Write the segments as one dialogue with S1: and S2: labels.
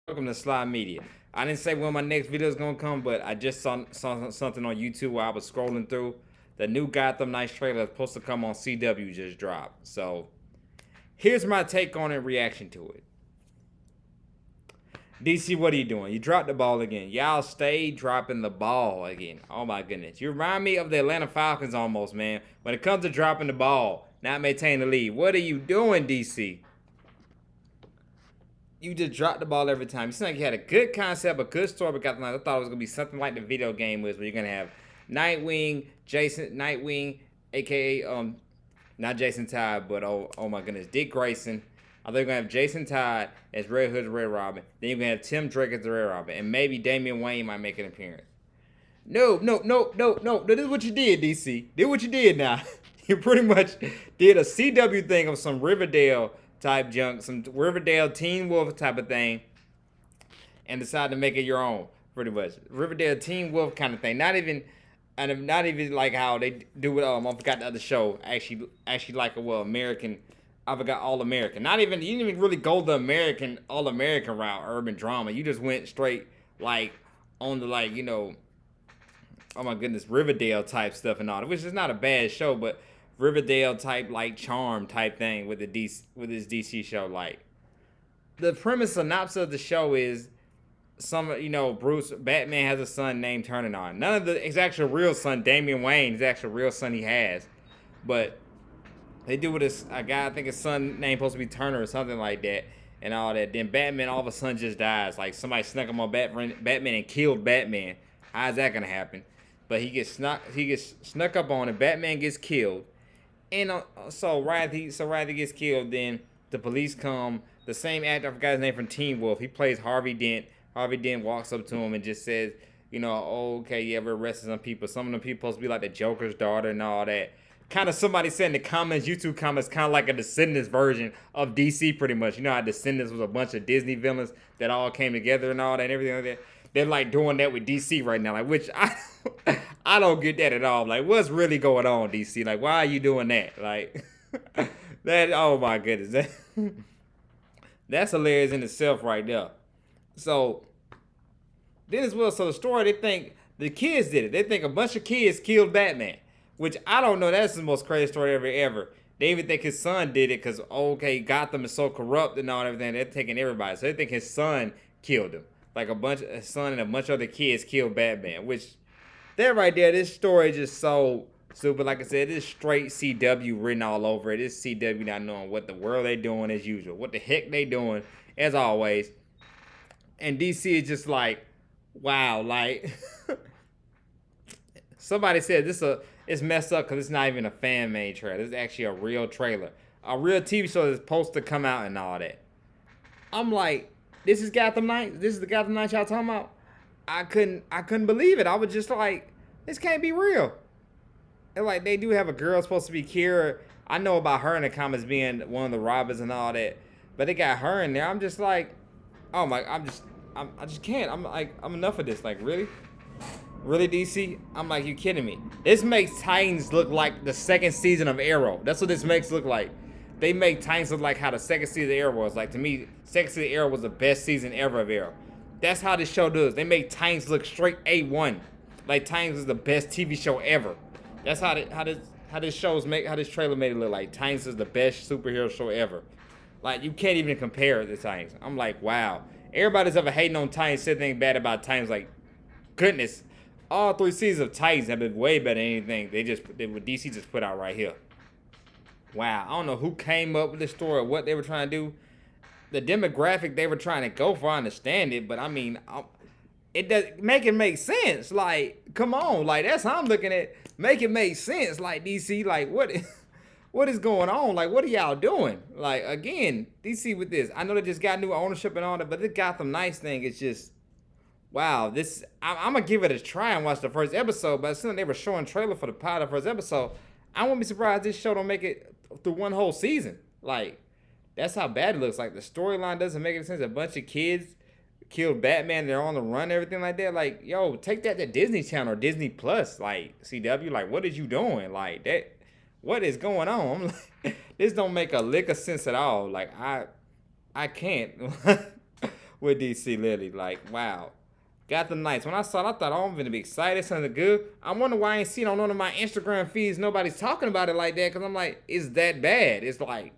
S1: Welcome to Slide Media. I didn't say when my next video is gonna come, but I just saw something on YouTube while I was scrolling through. The new Gotham Knights trailer is supposed to come on CW just dropped. So here's my take on it, reaction to it. DC, what are you doing? You dropped the ball again. Y'all stay dropping the ball again. Oh my goodness. You remind me of the Atlanta Falcons almost, man. When it comes to dropping the ball, not maintaining the lead. What are you doing, DC? You just dropped the ball every time. You seem like you had a good concept, a good story, but I thought it was gonna be something like the video game was, where you're gonna have Nightwing, aka not Jason Todd, but oh my goodness, Dick Grayson. I thought you're gonna have Jason Todd as Red Hood's Red Robin. Then you're gonna have Tim Drake as the Red Robin, and maybe Damian Wayne might make an appearance. No. This is what you did, DC. Did what you did now. You pretty much did a CW thing of some Riverdale type junk, some Riverdale Teen Wolf type of thing, and decided to make it your own, pretty much. Riverdale Teen Wolf kind of thing. Not even like how they do it. I forgot the other show. Actually like American. I forgot All American. Not even you didn't even really go the American All American route, urban drama. You just went straight like on the oh my goodness, Riverdale type stuff and all that, which is not a bad show, but Riverdale type like charm type thing with this DC show. Like the premise synopsis of the show is Bruce Batman has a son named Turning On. None of his actual real son, Damian Wayne, his actual real son he has, but they do with a guy. I think his son named supposed to be Turner or something like that, and all that. Then Batman all of a sudden just dies. Like somebody snuck him on Batman and killed Batman. How's that gonna happen? But he gets snuck up on it. Batman gets killed. And so right after he gets killed, then the police come. The same actor, I forgot his name, from Teen Wolf. He plays Harvey Dent. Harvey Dent walks up to him and just says, oh, okay, yeah, we're arresting some people. Some of them people supposed to be like the Joker's daughter and all that. Kind of somebody said in the comments, YouTube comments, kind of like a Descendants version of DC, pretty much. You know how Descendants was a bunch of Disney villains that all came together and all that and everything like that. They're like doing that with DC right now, like, which I don't get that at all. Like, what's really going on, DC? Like, why are you doing that? Like, that. Oh my goodness, that's hilarious in itself, right there. So then as well, so the story, they think the kids did it. They think a bunch of kids killed Batman, which I don't know. That's the most crazy story ever. They even think his son did it because, okay, Gotham is so corrupt and all and everything. They're taking everybody. So they think his son killed him. Like his son and a bunch of other kids killed Batman, which that right there, this story is just so stupid. Like I said, it's straight CW written all over it. It's CW not knowing what the world they doing as usual. What the heck they doing, as always. And DC is just like, wow, like somebody said it's messed up because it's not even a fan made trailer. It's actually a real trailer. A real TV show that's supposed to come out and all that. I'm like, this is Gotham Knights? This is the Gotham Knights y'all talking about? I couldn't believe it. I was just like, this can't be real. And like they do have a girl supposed to be Kira. I know about her in the comics being one of the robbers and all that, but they got her in there. I'm just like, oh my, I just can't. I'm enough of this. Like really DC? I'm like, you kidding me? This makes Titans look like the second season of Arrow. That's what this makes look like. They make Titans look like how the second season of Arrow was. Like to me, second season of Arrow was the best season ever of Arrow. That's how this show does. They make Titans look straight A1. Like Titans is the best TV show ever. That's how this trailer made it look like. Titans is the best superhero show ever. Like you can't even compare it to Titans. I'm like, wow. Everybody's ever hating on Titans, said anything bad about Titans. Like, goodness, all three seasons of Titans have been way better than anything what DC just put out right here. Wow, I don't know who came up with this story or what they were trying to do. The demographic they were trying to go for, I understand it, but I mean, it does make it make sense. Like, come on, like that's how I'm looking at. Make it make sense, like DC. Like, what is going on? Like, what are y'all doing? Like, again, DC with this. I know they just got new ownership and all that, but this Gotham Knights thing is just, wow. I'm gonna give it a try and watch the first episode. But as soon as they were showing trailer for the pilot of the first episode, I won't be surprised this show don't make it through one whole season. Like, that's how bad it looks. Like, the storyline doesn't make any sense. A bunch of kids killed Batman. They're on the run, everything like that. Like, yo, take that to Disney Channel or Disney Plus. Like, CW, like, what is you doing? Like, that, what is going on? I'm like, this don't make a lick of sense at all. Like, I can't. with DC Lily. Like, wow. Gotham Knights. When I saw it, I thought, oh, I'm gonna be excited, something good. I wonder why I ain't seen on none of my Instagram feeds nobody's talking about it like that. Cause I'm like, it's that bad. It's like,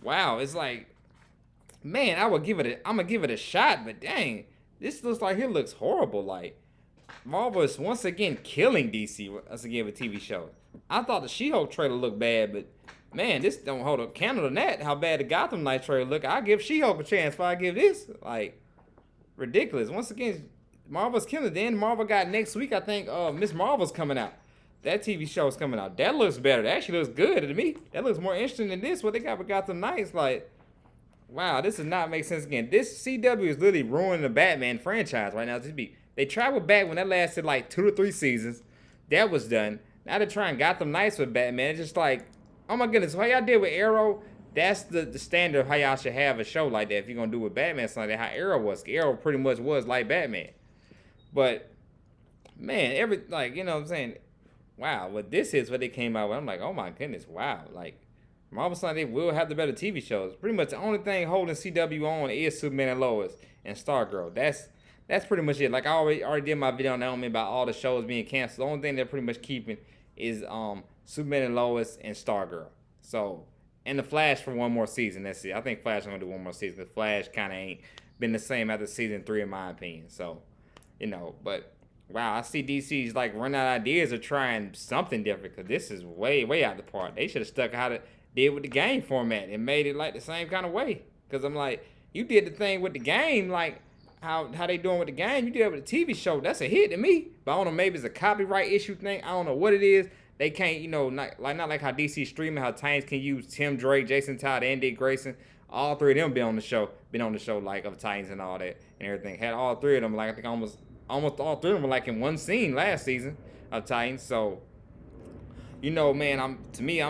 S1: wow. It's like, man, I'm gonna give it a shot, but dang, this looks like it looks horrible. Like, Marvel is once again killing DC once again with TV shows. I thought the She-Hulk trailer looked bad, but man, this don't hold a candle to that. How bad the Gotham Knights trailer look. I give She-Hulk a chance if I give this. Like, ridiculous. Once again, Marvel's killing. Then Marvel got next week, I think, Miss Marvel's coming out. That TV show is coming out. That looks better. That actually looks good to me. That looks more interesting than this. What they got with Gotham Knights, like, wow, this does not make sense again. This CW is literally ruining the Batman franchise right now. They traveled back when that lasted like 2 to 3 seasons. That was done. Now they're trying Gotham Knights with Batman. It's just like, oh my goodness, how y'all did with Arrow, that's the standard of how y'all should have a show like that if you're going to do with Batman, something like that, how Arrow was. Arrow pretty much was like Batman. But, man, you know what I'm saying? Wow, what this is, what they came out with, I'm like, oh my goodness, wow. Like, Marvel Sun, they will have the better TV shows. Pretty much the only thing holding CW on is Superman and Lois and Stargirl. That's pretty much it. Like I already did my video on Naomi about all the shows being canceled. The only thing they're pretty much keeping is Superman and Lois and Stargirl. So, and the Flash for one more season. That's it. I think Flash is gonna do one more season. The Flash kind of ain't been the same after season 3 in my opinion. So, you know, but wow, I see DC's like running out of ideas of trying something different because this is way out the part. They should have stuck how to did with the game format and made it like the same kind of way. Because I'm like, you did the thing with the game, like how they doing with the game. You did it with the TV show. That's a hit to me. But I don't know, maybe it's a copyright issue thing. I don't know what it is. They can't, you know, not like how DC streaming, how Titans can use Tim Drake, Jason Todd, and Dick Grayson. All 3 of them been on the show like of Titans and all that and everything. Had all 3 of them, like I think almost all 3 of them were like in one scene last season of Titans. So, you know, man, I'm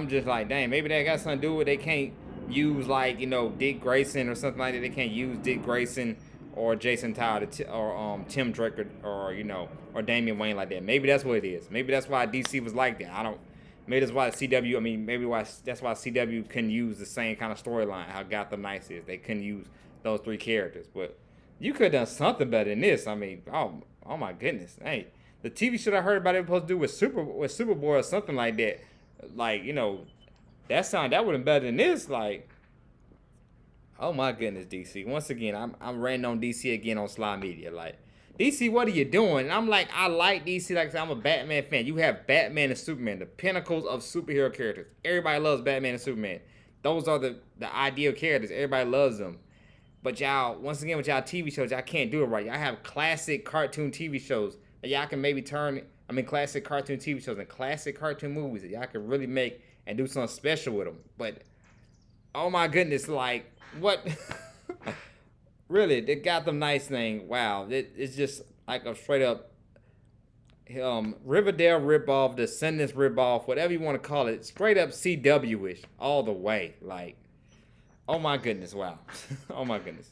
S1: just like, dang, maybe that got something to do with they can't use like, you know, Dick Grayson or something like that. They can't use Dick Grayson or Jason Todd or Tim Drake or you know, or Damian Wayne like that. Maybe that's what it is. Maybe that's why DC was like that. Maybe that's why CW. I mean, that's why CW couldn't use the same kind of storyline how Gotham Knights is. They couldn't use those 3 characters. But you could have done something better than this. I mean, oh my goodness, hey. The TV show I heard about it was supposed to do with Superboy or something like that. Like, you know, that would have been better than this. Like, oh my goodness, DC. Once again, I'm ranting on DC again on Sly Media. Like, DC, what are you doing? And I'm like, I like DC. Like I said, I'm a Batman fan. You have Batman and Superman, the pinnacles of superhero characters. Everybody loves Batman and Superman. Those are the ideal characters. Everybody loves them. But y'all, once again, with y'all TV shows, y'all can't do it right. Y'all have classic cartoon TV shows. Y'all can maybe classic cartoon TV shows and classic cartoon movies that y'all can really make and do something special with them. But, oh my goodness, like, what? Really, the Gotham Knights thing, wow. It's just like a straight up Riverdale ripoff, Descendants ripoff, whatever you want to call it. Straight up CW-ish all the way. Like, oh my goodness, wow. Oh my goodness.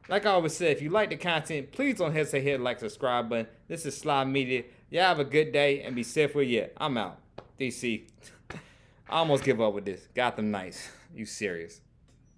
S1: Like I always say, if you like the content, please don't hesitate to hit the like, subscribe button. This is Sly Media. Y'all have a good day and be safe with you. I'm out. DC. I almost give up with this. Gotham Knights. You serious?